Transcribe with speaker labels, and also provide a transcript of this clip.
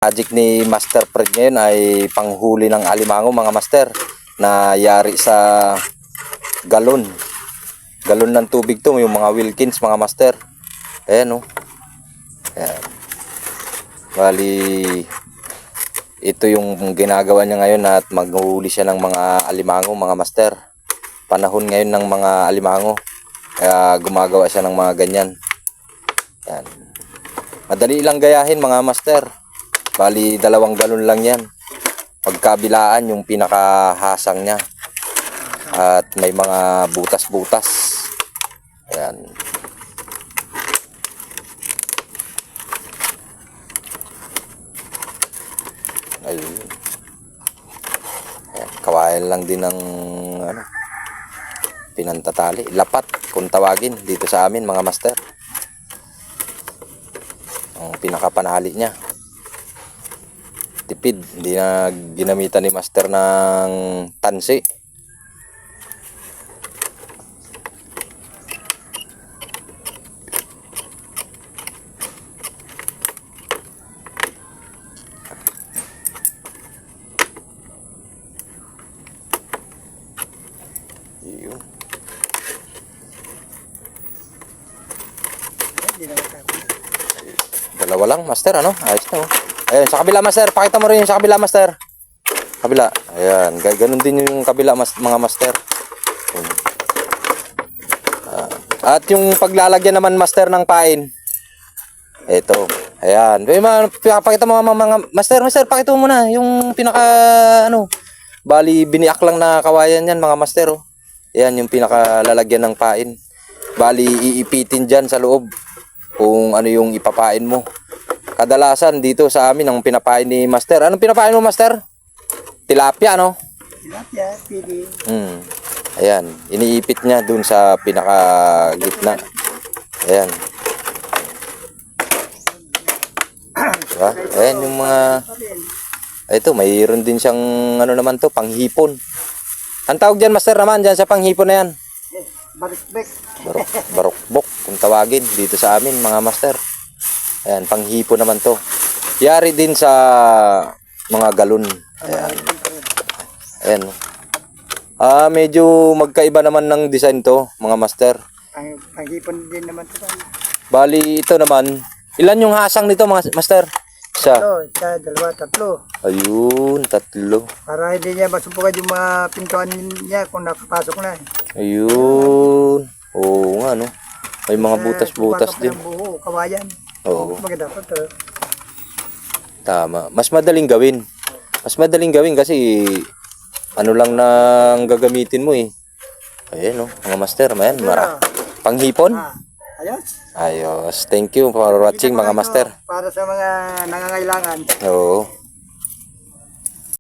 Speaker 1: Project ni Master Fred ngayon ay panghuli ng alimango mga master, na yari sa galon ng tubig to, yung mga Wilkins mga master. Ayan o. Ayan. Bali ito yung ginagawa niya ngayon, at maghuli siya ng mga alimango mga master. Panahon ngayon ng mga alimango, kaya gumagawa siya ng mga ganyan. Ayan. Madali lang gayahin mga master. Bali 2 galon lang yan. Pagkabilaan yung pinakahasang niya, at may mga butas-butas. Ayan. Ayun. Ayan. Kawayan lang din ng pinantatali. Lapat kung tawagin dito sa amin mga master. Ang pinakapanali niya. Tipid, hindi na ginamitan ni master ng tansi. Yun. Dalawa lang master, ano? Ayos na. Ayan, sa kabila master, pakita mo rin yung sa kabila master. Kabila. Ayan, ganun din yung kabila mga master. At yung paglalagyan naman master ng pain. Ito. Ayan. Pakita mo mga master, pakita mo muna yung pinaka bali biniak lang na kawayan yan mga master. Oh. Ayan yung pinakalalagyan ng pain. Bali iipitin diyan sa loob kung ano yung ipapain mo. Kadalasan dito sa amin ang pinapain ni master. Anong pinapain mo master? Tilapia, no?
Speaker 2: Tilapia, pili.
Speaker 1: Ayan, iniipit niya dun sa pinaka gitna. Ayan. Diba? Ayan yung mga... Ito, mayroon din siyang ano naman to, panghipon. Ang tawag dyan master naman, dyan sa panghipon na yan?
Speaker 2: Barokbek.
Speaker 1: Barokbok, kung tawagin dito sa amin mga master. Ayan, panghipo naman to. Yari din sa mga galon. Ayan. Ayan. Medyo magkaiba naman ng design to, mga master.
Speaker 2: Panghipon din naman ito.
Speaker 1: Bali, ito naman. Ilan yung hasang nito, mga master? Isa.
Speaker 2: Isa, 2, 3.
Speaker 1: Ayun, 3.
Speaker 2: Para hindi niya masubukan yung mga pintuan niya kung nakapasok na.
Speaker 1: Ayun. Oo nga, no? May mga butas-butas din.
Speaker 2: Buho, kawayan.
Speaker 1: Oo.
Speaker 2: Maganda po ito.
Speaker 1: Tama. Mas madaling gawin. Mas madaling gawin kasi ano lang nang gagamitin mo eh. Ayan, no? Mga master, man. Panghipon?
Speaker 2: Ayos.
Speaker 1: Ayos. Thank you for watching mga master.
Speaker 2: Para sa mga nangangailangan.
Speaker 1: Oo.